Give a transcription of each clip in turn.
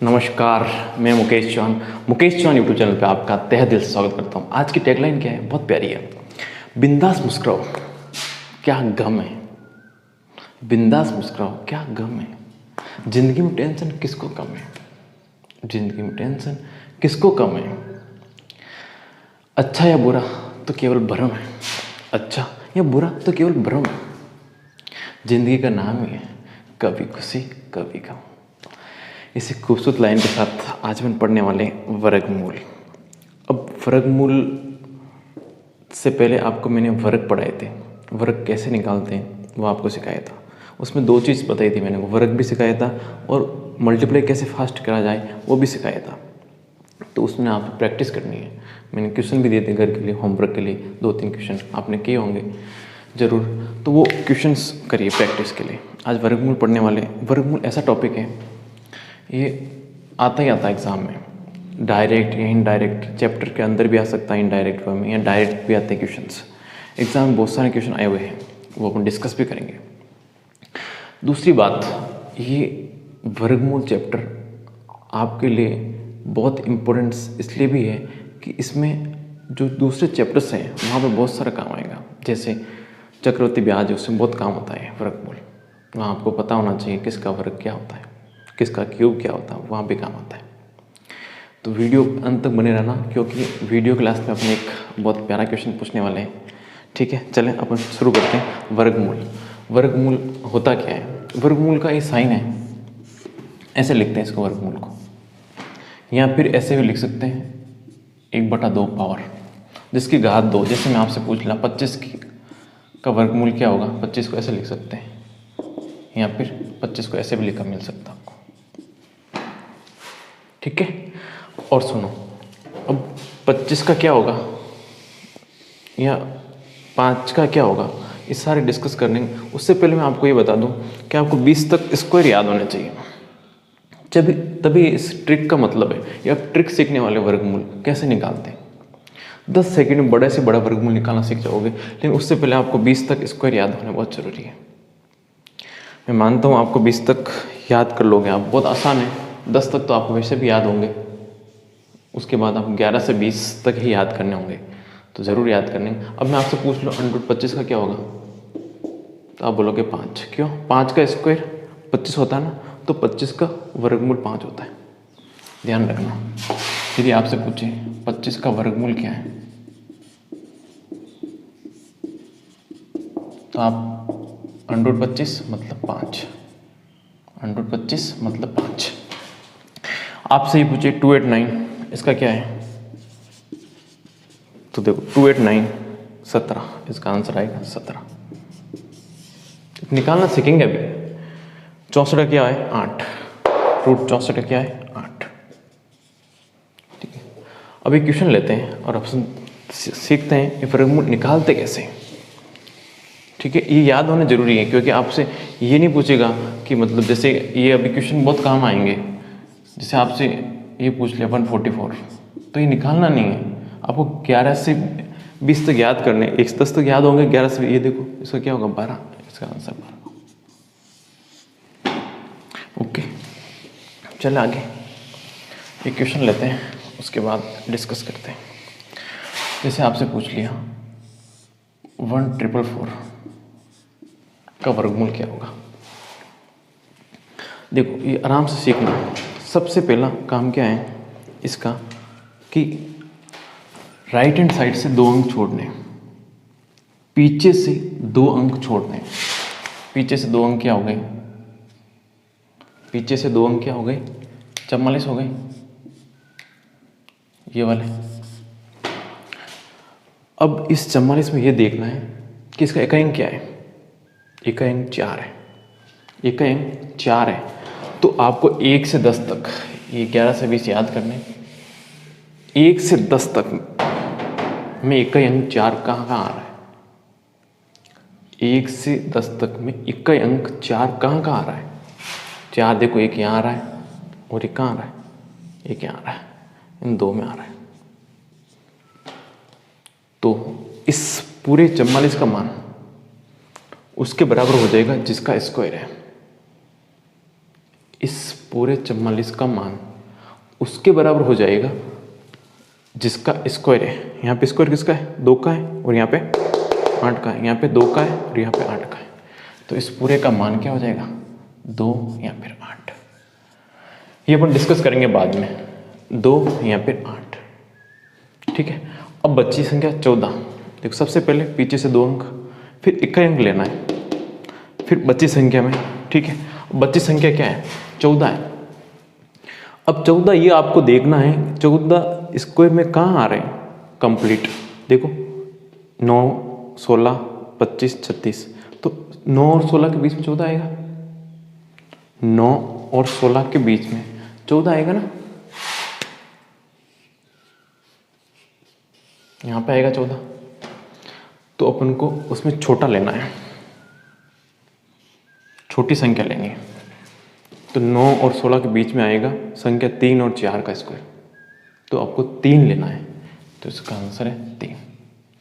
नमस्कार, मैं Mukesh Chauhan YouTube channel पे आपका तहे दिल से स्वागत करता हूँ। आज की टैगलाइन क्या है? बहुत प्यारी है। बिंदास मुस्कुराओ, क्या गम है। बिंदास मुस्कुराओ, क्या गम है। जिंदगी में टेंशन किसको कम है। जिंदगी में टेंशन किसको कम है। अच्छा या बुरा तो केवल भ्रम है। अच्छा या बुरा तो केवल भ्रम है। जिंदगी का नाम ही है कभी खुशी कभी गम। इसी खूबसूरत लाइन के साथ आज हम पढ़ने वाले वर्गमूल। अब वर्गमूल से पहले आपको मैंने वर्ग पढ़ाए थे। वर्ग कैसे निकालते हैं वो आपको सिखाया था। उसमें दो चीज़ बताई थी मैंने, वर्ग भी सिखाया था और मल्टीप्लाई कैसे फास्ट करा जाए वो भी सिखाया था। तो उसमें आप प्रैक्टिस करनी है। मैंने क्वेश्चन भी दिए थे घर के लिए, होमवर्क के लिए 2-3 क्वेश्चन आपने किए होंगे ज़रूर। तो वो क्वेश्चंस करिए प्रैक्टिस के लिए। आज वर्गमूल पढ़ने वाले। वर्गमूल ऐसा टॉपिक है, ये आता ही आता है एग्ज़ाम में, डायरेक्ट या इनडायरेक्ट। चैप्टर के अंदर भी आ सकता है इनडायरेक्ट वे में, या डायरेक्ट भी आते हैं क्वेश्चंस। एग्ज़ाम में बहुत सारे क्वेश्चन आए हुए हैं, वो अपन डिस्कस भी करेंगे। दूसरी बात, ये वर्गमूल चैप्टर आपके लिए बहुत इम्पोर्टेंस इसलिए भी है कि इसमें जो दूसरे चैप्टर्स हैं वहाँ पर बहुत सारा काम आएगा। जैसे चक्रवृद्धि ब्याज है, उसमें बहुत काम होता है वर्गमूल। वहाँ आपको पता होना चाहिए किसका वर्ग क्या होता है, किसका क्यूब क्या होता है, वहाँ भी काम आता है। तो वीडियो अंत तक बने रहना, क्योंकि वीडियो क्लास में अपने एक बहुत प्यारा क्वेश्चन पूछने वाले हैं। ठीक है, चलें अपन शुरू करते हैं। वर्गमूल। वर्गमूल होता क्या है? वर्गमूल का ये साइन है, ऐसे लिखते हैं इसको वर्गमूल को, या फिर ऐसे भी लिख सकते हैं 1/2 पावर जिसकी घात 2। जैसे मैं आपसे पूछ ला 25 का वर्गमूल क्या होगा, 25 को ऐसे लिख सकते हैं, या फिर 25 को ऐसे भी लिखा मिल सकता आपको। ठीक है, और सुनो, अब 25 का क्या होगा या 5 का क्या होगा, इस सारे डिस्कस करने। उससे पहले मैं आपको ये बता दूं कि आपको 20 तक स्क्वायर याद होने चाहिए। तभी इस ट्रिक का मतलब है, या ट्रिक सीखने वाले वर्गमूल कैसे निकालते हैं। 10 सेकंड में बड़े से बड़ा वर्गमूल निकालना सीख जाओगे, लेकिन उससे पहले आपको 20 तक स्क्वायर याद होना बहुत ज़रूरी है। मैं मानता हूँ आपको 20 तक याद कर लोगे आप, बहुत आसान है। 10 तक तो आपको वैसे भी याद होंगे, उसके बाद आप 11 से 20 तक ही याद करने होंगे, तो ज़रूर याद करने। अब मैं आपसे पूछ लूँ √25 का क्या होगा, तो आप बोलोगे 5। क्यों? 5 का स्क्वायर 25 होता है ना, तो 25 का वर्गमूल 5 होता है। ध्यान रखना, यदि आपसे पूछे 25 का वर्गमूल क्या है, तो आप √25 मतलब 5, √25 मतलब 5। आपसे ही पूछे 289 इसका क्या है, तो देखो 289 17, इसका आंसर आएगा 17। निकालना सीखेंगे अभी। 64 क्या है 8, √64 क्या है 8। ठीक है, अभी क्वेश्चन लेते हैं और ऑप्शन सीखते हैं ये वर्गमूल निकालते कैसे। ठीक है, ये याद होना जरूरी है, क्योंकि आपसे ये नहीं पूछेगा कि मतलब, जैसे ये अभी क्वेश्चन बहुत काम आएंगे। जैसे आपसे ये पूछ लिया 144, तो ये निकालना नहीं है आपको। 11 से 20 तक याद करने, 1 से 10 तक याद होंगे, 11 से ये देखो इसका क्या होगा 12, इसका आंसर 12। ओके, चल आगे एक क्वेश्चन लेते हैं, उसके बाद डिस्कस करते हैं। जैसे आपसे पूछ लिया 1444 का वर्गमूल क्या होगा। देखो ये आराम से सीखना। सबसे पहला काम क्या है इसका, कि राइट हैंड साइड से 2 अंक छोड़ने, पीछे से 2 अंक छोड़ने। पीछे से 2 अंक क्या हो गए, पीछे से 2 अंक क्या हो गए, 44 हो गए ये वाले। अब इस 44 में ये देखना है कि इसका इकाई अंक क्या है। इकाई अंक 4 है, इकाई अंक 4 है। तो आपको 1 से 10 तक, ये 11 से 20 याद करने, 1 से 10 तक में इकाई अंक 4 कहाँ कहाँ आ रहा है। 1 से 10 तक में इकाई अंक 4 कहाँ कहाँ आ रहा है। 4 देखो, एक यहाँ आ रहा है और एक कहाँ आ रहा है, एक यहाँ आ रहा है, इन 2 में आ रहा है। तो इस पूरे 44 का मान उसके बराबर हो जाएगा जिसका स्क्वायर है। इस पूरे 44 का मान उसके बराबर हो जाएगा जिसका स्क्वायर है। यहाँ पे स्क्वायर किसका है? 2 का है, और यहाँ पे 8 का है। यहाँ पे 2 का है और यहाँ पे 8 का है। तो इस पूरे का मान क्या हो जाएगा? 2 या फिर 8। ये अपन डिस्कस करेंगे बाद में। 2 या फिर 8, ठीक है। अब बची संख्या 14। देखो सबसे पहले पीछे से 2 अंक, फिर इक्का अंक लेना है, फिर बची संख्या में, ठीक है। बची संख्या क्या है? 14 है। अब 14 ये आपको देखना है 14 स्क्वायर में कहाँ आ रहे हैं कंप्लीट। देखो 9, 16, 25, 36, तो 9 और 16 के बीच में 14 आएगा। 9 और 16 के बीच में 14 आएगा ना, यहाँ पे आएगा 14। तो अपन को उसमें छोटा लेना है, छोटी संख्या लेनी है। तो 9 और 16 के बीच में आएगा संख्या 3 और 4 का स्क्वायर। तो आपको 3 लेना है, तो इसका आंसर है 3,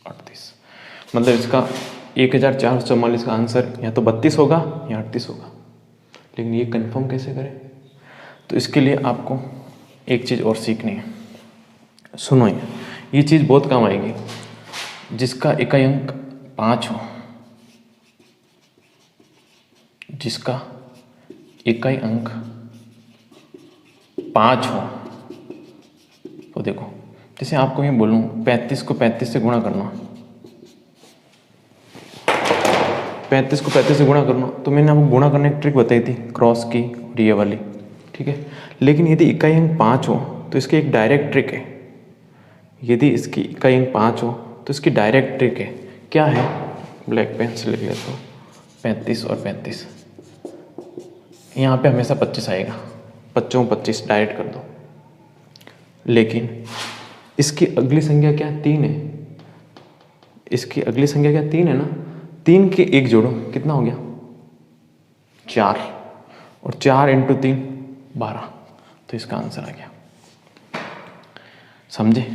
38। मतलब इसका 1444 का आंसर या तो 32 होगा या 38 होगा। लेकिन ये कंफर्म कैसे करें? तो इसके लिए आपको एक चीज़ और सीखनी है। सुनो, ये चीज़ बहुत काम आएगी। जिसका इकाई अंक 5 हो, जिसका इकाई अंक 5 हो, तो देखो जैसे आपको मैं बोलूँ 35 को 35 से गुणा करना, 35 को 35 से गुणा करना, तो मैंने आपको गुणा करने की ट्रिक बताई थी, क्रॉस की और ये वाली, ठीक है। लेकिन यदि इकाई अंक 5 हो तो इसकी एक डायरेक्ट ट्रिक है। यदि इसकी इकाई अंक 5 हो तो इसकी डायरेक्ट ट्रिक है। क्या है? ब्लैक पेन से लिख लेता हूँ। 35 और 35, यहाँ पे हमेशा 25 आएगा। 25 25 डायरेक्ट कर दो। लेकिन इसकी अगली संख्या क्या? 3 है। इसकी अगली संख्या क्या? 3 है ना। 3 के एक जोड़ो, कितना हो गया? 4, और 4 इंटू 3 12। तो इसका आंसर आ गया। समझे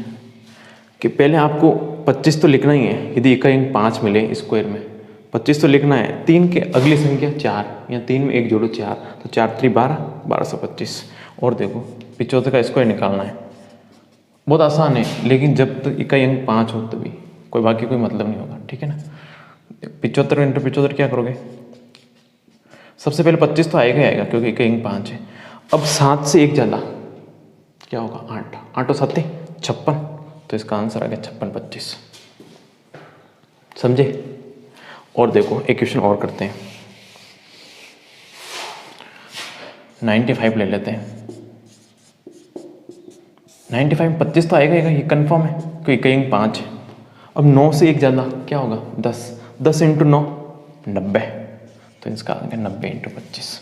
कि पहले आपको 25 तो लिखना ही है। यदि इकाई अंक 5 मिले स्क्वायर में, 25 तो लिखना है। 3 के अगली संख्या 4, या 3 में एक जोड़ो 4, तो 4 3 12, 1225। और देखो 75 का स्क्वायर निकालना है। बहुत आसान है, लेकिन जब तक इकाई अंक 5 हो तभी, कोई बाकी कोई मतलब नहीं होगा, ठीक है ना। 75 इंटू 75 क्या करोगे? सबसे पहले 25 तो आएगा ही आएगा, क्योंकि इकाई अंक 5 है। अब 7 से 1 ज़्यादा क्या होगा? 8, 8 और 7 56। तो इसका आंसर आ गया 56 25। समझे? और देखो एक क्वेश्चन और करते हैं। 95 ले लेते हैं। 95 में 25 तो आएगा, ये कंफर्म है, क्योंकि इकाई अंक 5 है। अब 9 से 1 ज़्यादा क्या होगा? 10, 10 इंटू 9 90। तो इसका आ गया 90 इंटू 25।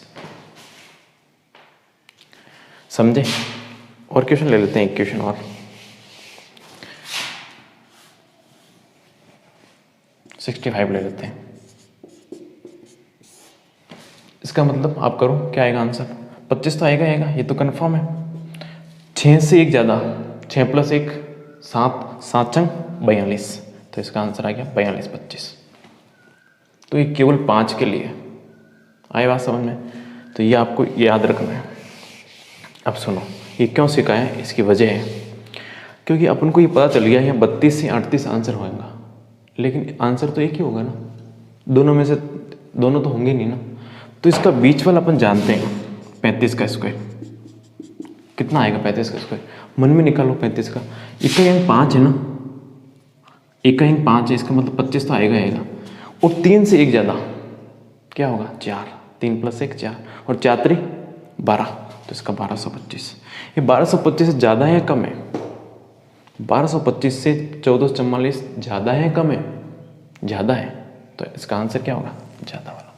समझे? और क्वेश्चन ले लेते हैं, एक क्वेश्चन और। 65 ले लेते हैं। इसका मतलब आप करो, क्या आएगा आंसर? 25 तो आएगा आएगा, ये तो कंफर्म है। 6 से 1 ज़्यादा, 6 + 1 7, 7 चंग 42। तो इसका आंसर आ गया 42 25। तो ये केवल 5 के लिए आए बात समझ में? तो ये आपको याद रखना है। अब सुनो, ये क्यों सिखाया है? इसकी वजह है क्योंकि अपन को ये पता चल गया है 32 से 38 आंसर होगा, लेकिन आंसर तो एक ही होगा ना। दोनों में से दोनों तो होंगे नहीं ना। तो इसका बीच वाला अपन जानते हैं, 35 का स्क्वायर कितना आएगा? 35 का स्क्वायर मन में निकालो। 35 का इकाई अंक 5 है ना, इकाई अंक 5 है, इसका मतलब 25 तो आएगा आएगा। और 3 से 1 ज़्यादा क्या होगा? 4, 3 + 1 4, और 4 3 12। तो इसका 1225। ये 1225 से ज़्यादा है या कम है? 1225 से 1444 ज़्यादा है कम है? ज़्यादा है। तो इसका आंसर क्या होगा? ज़्यादा वाला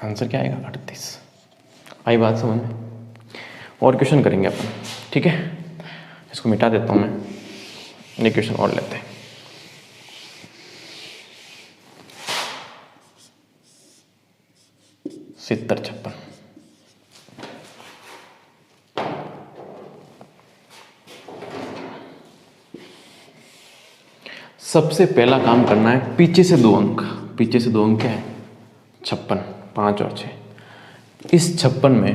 आंसर क्या आएगा? 38। आई बात समझ में? और क्वेश्चन करेंगे अपन, ठीक है। इसको मिटा देता हूँ मैं, एक क्वेश्चन और लेते हैं। सितर 56। सबसे पहला काम करना है पीछे से 2 अंक। पीछे से 2 अंक क्या है? 56, 5 और 6। इस 56 में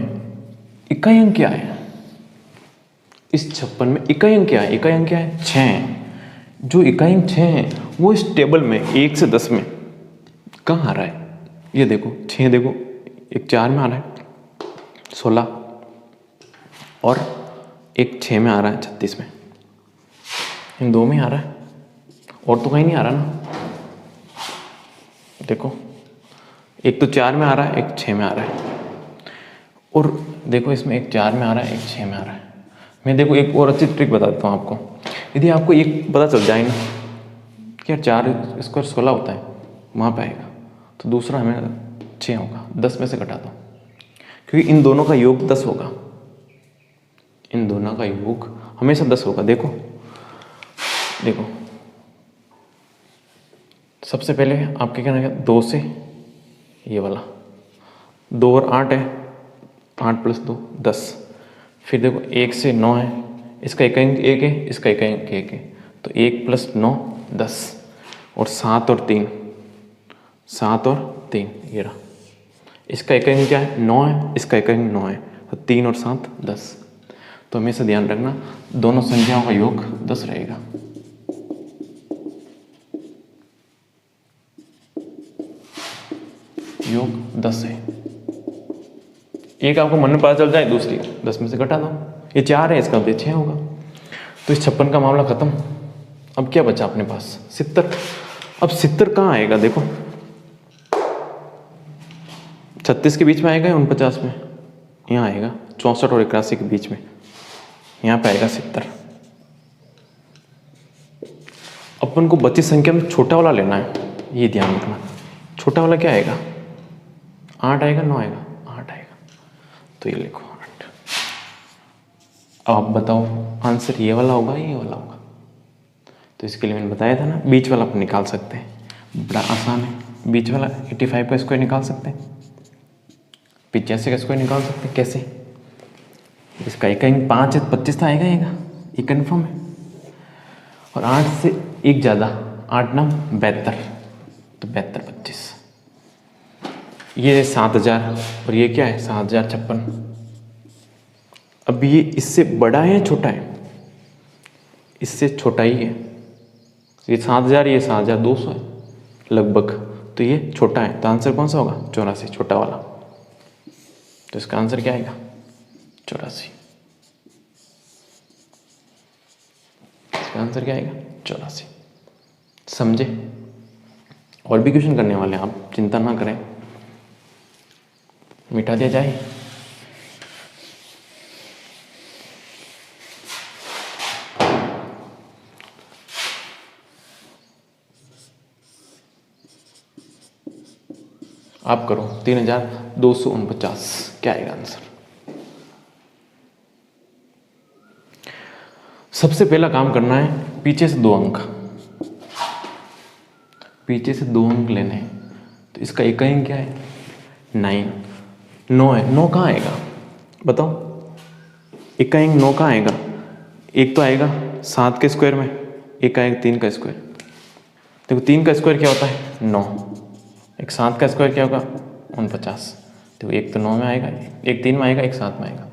इकाई अंक क्या है इस 56 में? इकाई अंक क्या है? इकाई अंक क्या है? 6 है। जो इकाई अंक 6 है वो इस टेबल में 1 से 10 में कहाँ आ रहा है? ये देखो 6, देखो एक 4 में आ रहा है 16, और एक 6 में आ रहा है 36 में, इन दो में आ रहा है, और तो कहीं नहीं आ रहा ना। देखो एक तो 4 में आ रहा है, एक 6 में आ रहा है, और देखो इसमें एक 4 में आ रहा है, एक 6 में आ रहा है। मैं देखो एक और अच्छी ट्रिक बता देता हूँ आपको। यदि आपको एक पता चल जाए ना कि यार 4 स्क्वायर 16 होता है, वहाँ पे आएगा, तो दूसरा हमें 6 होगा, 10 में से घटा दो, क्योंकि इन दोनों का योग 10 होगा। इन दोनों का योग हमेशा 10 होगा। देखो देखो सबसे पहले आपके क्या है, 2 से ये वाला 2 और 8 है, 8 + 2 10। फिर देखो 1 से 9 है, इसका इकाई अंक 1 है, इसका इकाई अंक 1 है, तो 1 + 9 10, और 7 और 3, 7 और 3 ये रहा। इसका इकाई अंक क्या है? 9 है, इसका इकाई अंक 9 है, तो 3 और 7 10। तो हमेशा ध्यान रखना दोनों संख्याओं का योग 10 रहेगा। योग 10 है। एक आपको मन में पता चल जाए, दूसरी 10 में से घटा दो। ये 4 है, इसका मतलब 6 होगा। तो इस 56 का मामला खत्म। अब क्या बचा अपने पास? 70। अब 70 कहाँ आएगा? देखो 36 के बीच में आएगा या 49 में? यहाँ आएगा 64 और 81 के बीच में, यहाँ पे आएगा 70। अपन को बची संख्या में छोटा वाला लेना है, ये ध्यान रखना। छोटा वाला क्या आएगा? 8 आएगा, 9 आएगा? 8 आएगा, तो ये लिखो 8। अब आप बताओ आंसर ये वाला होगा, ये वाला होगा? तो इसके लिए मैंने बताया था ना, बीच वाला अपन निकाल सकते हैं, बड़ा आसान है। बीच वाला 85 का स्क्वायर निकाल सकते हैं, 85 का स्क्वायर निकाल सकते हैं। कैसे? इसका इकाई 5 है, 25 तो आएगा, ये कन्फर्म है। और 8 से 1 ज़्यादा, 8 9 72, तो 72 25। ये 7000 और ये क्या है? 7056। अब ये इससे बड़ा है या छोटा है? इससे छोटा ही है। ये 7000, ये 7200 है लगभग, तो ये छोटा है। तो आंसर कौन सा होगा? 84, छोटा वाला। तो इसका आंसर क्या आएगा? 84। इसका आंसर क्या आएगा? 84। समझे? और भी क्वेश्चन करने वाले हैं, आप चिंता ना करें। मिटा दिया जाए। आप करो 3249, क्या आएगा आंसर? सबसे पहला काम करना है, पीछे से 2 अंक, पीछे से 2 अंक लेने हैं। तो इसका इकाई अंक क्या है? 9 है। 9 कहाँ आएगा बताओ? इकाई अंक 9 कहाँ आएगा? एक तो आएगा 7 के स्क्वायर में, एक आएगा 3 का स्क्वायर। देखो 3 का स्क्वायर क्या होता है? 9। एक 7 का स्क्वायर क्या होगा? 49। तो एक तो 9 में आएगा, एक 3 में आएगा, एक 7 में आएगा।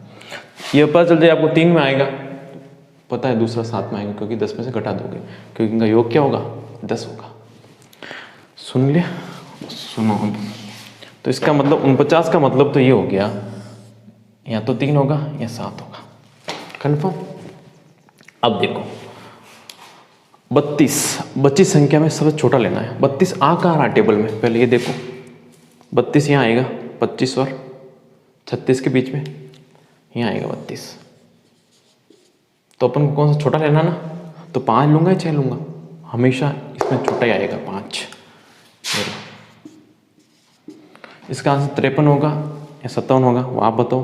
ये पता चल जाए आपको 3 में आएगा, पता है दूसरा 7 में आएगा, क्योंकि 10 में से घटा दोगे, क्योंकि इनका योग क्या होगा? 10 होगा। सुन लिया? सुनो अब। तो इसका मतलब 49 का मतलब तो ये हो गया, या तो 3 होगा या 7 होगा। कन्फर्म? अब देखो 32 बची संख्या में सबसे छोटा लेना है। 32 आ कहाँ रहा टेबल में? पहले ये देखो 32 यहाँ आएगा, 25 और 36 के बीच में यहाँ आएगा 32। तो अपन को कौन सा छोटा लेना ना? तो 5 लूँगा या 6 लूँगा? हमेशा इसमें छोटा ही आएगा, 5। इसका आंसर 53 होगा या 57 होगा, वो आप बताओ।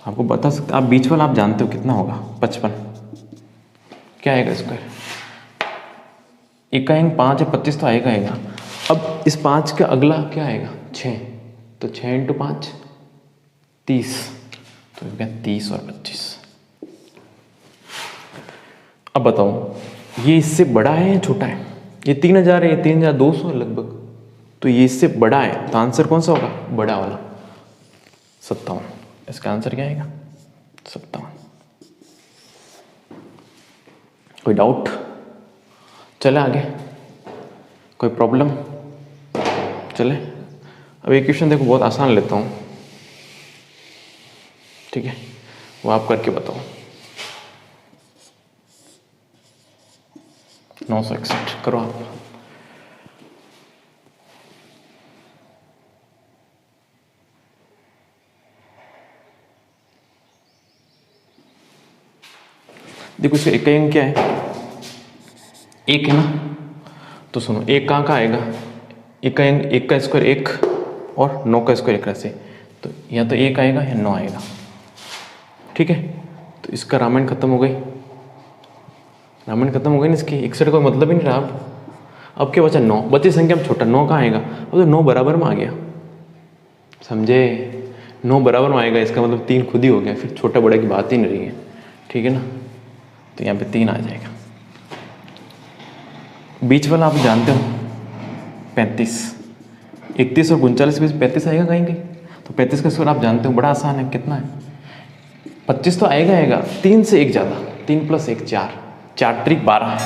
आपको बता सकते, आप बीच वाला आप जानते हो कितना होगा? 55। क्या आएगा स्क्वायर? इकाई अंक 5 है, 25 तो आएगा। अब इस 5 का अगला क्या आएगा? 6। तो 6 × 5 30, तो क्या 30 और 25। अब बताओ ये इससे बड़ा है या छोटा है? ये 3000 है, ये 3200 है लगभग, तो ये इससे बड़ा है, तो आंसर कौन सा होगा? बड़ा वाला 57। इसका आंसर क्या आएगा? 57। कोई डाउट? चले आगे, कोई प्रॉब्लम? चले अब एक क्वेश्चन देखो, बहुत आसान लेता हूँ, ठीक है, वो आप करके बताओ। 961 करो आप। देखो इसका इकाई अंक क्या है? एक है ना, तो सुनो एक कहाँ आएगा? इकाई अंक एक का स्क्वायर एक और 9 का स्क्वायर एक से, तो या तो एक आएगा या 9 आएगा, ठीक है। तो इसका रामायण खत्म हो गई, रामायण खत्म हो गई ना इसकी, 61 का मतलब ही नहीं रहा। अब क्या बचा? 9 बची संख्या में छोटा 9 कहाँ आएगा? अब तो 9 बराबर में आ गया, समझे? 9 बराबर में आएगा, इसका मतलब 3 खुद ही हो गया, फिर छोटा बड़े की बात ही नहीं रही है, ठीक है ना। तो यहाँ पे 3 आ जाएगा। बीच वाला आप जानते हो 35, 31 और 39 के बीच 35 आएगा कहीं कहीं, तो 35 का स्क्वायर आप जानते हो बड़ा आसान है, कितना है? 25 तो आएगा आएगा, 3 से 1 ज़्यादा, 3 + 1 4, 4 त्रिक 12।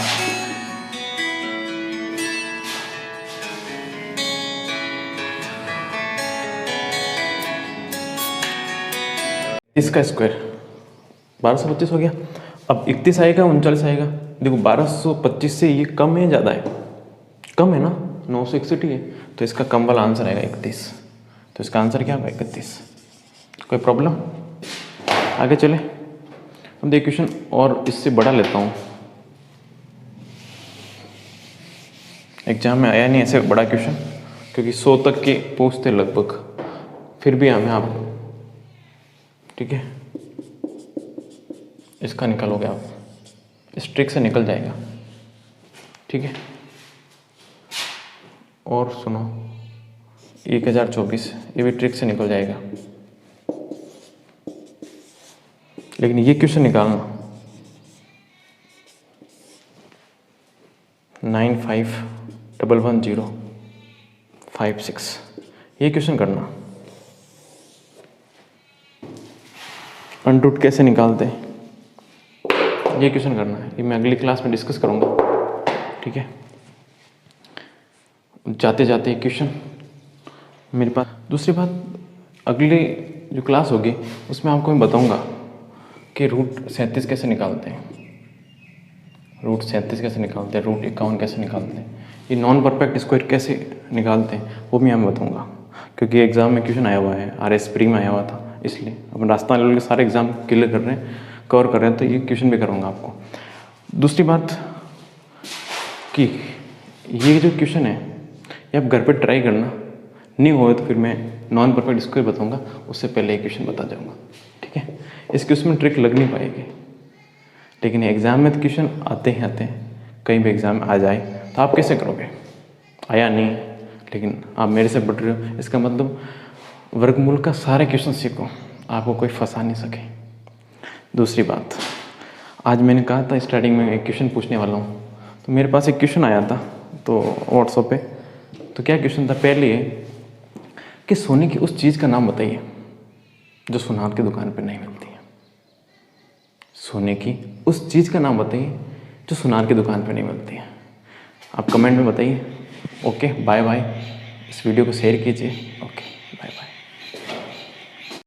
इसका स्क्वायर 1225 हो गया। अब 31 आएगा 39 आएगा, देखो 1225 से ये कम है ज़्यादा है? कम है ना, 961 ही है, तो इसका कम वाला आंसर आएगा 31। तो इसका आंसर क्या होगा? 31। कोई प्रॉब्लम? आगे चले, अब देखिए क्वेश्चन और इससे बड़ा लेता हूँ, एग्जाम में आया नहीं ऐसे बड़ा क्वेश्चन, क्योंकि 100 तक के पूछते लगभग, फिर भी हमें आप, ठीक है, इसका निकालोगे आप, इस ट्रिक से निकल जाएगा, ठीक है। और सुनो 1024, ये भी ट्रिक से निकल जाएगा, लेकिन ये क्वेश्चन निकालना 95110556, ये क्वेश्चन करना। अंडरूट कैसे निकालते हैं ये क्वेश्चन करना है, ये मैं अगली क्लास में डिस्कस करूँगा, ठीक है। जाते जाते एक क्वेश्चन मेरे पास। दूसरी बात, अगली जो क्लास होगी उसमें आपको मैं बताऊँगा कि रूट 37 कैसे निकालते हैं, रूट 37 कैसे निकालते हैं, रूट 51 कैसे निकालते हैं, ये नॉन परफेक्ट स्क्वायर कैसे निकालते हैं, वो भी मैं बताऊँगा, क्योंकि एग्ज़ाम में क्वेश्चन आया हुआ है, RS प्री में आया हुआ था, इसलिए अपन राजस्थान लेवल के सारे एग्ज़ाम क्लियर कर रहे हैं, कवर कर रहे हैं, तो ये क्वेश्चन भी करूँगा आपको। दूसरी बात कि ये जो क्वेश्चन है ये आप घर पे ट्राई करना, नहीं होए तो फिर मैं नॉन परफेक्ट स्क्वायर बताऊँगा, उससे पहले ये क्वेश्चन बता जाऊँगा, ठीक है। इस क्वेश्चन में ट्रिक लग नहीं पाएगी, लेकिन एग्ज़ाम में तो क्वेश्चन आते ही आते हैं, कहीं भी एग्ज़ाम आ जाए तो आप कैसे करोगे? आया नहीं, लेकिन आप मेरे से पढ़ रहे हो, इसका मतलब वर्गमूल का सारे क्वेश्चन सीखो, आपको कोई फंसा नहीं सके। दूसरी बात, आज मैंने कहा था स्टार्टिंग में एक क्वेश्चन पूछने वाला हूँ, तो मेरे पास एक क्वेश्चन आया था तो व्हाट्सएप पे, तो क्या क्वेश्चन था? पहले ये कि सोने की उस चीज़ का नाम बताइए जो सुनार की दुकान पे नहीं मिलती है। सोने की उस चीज़ का नाम बताइए जो सुनार की दुकान पे नहीं मिलती है। आप कमेंट में बताइए। Okay, bye bye. इस वीडियो को शेयर कीजिए। ओके।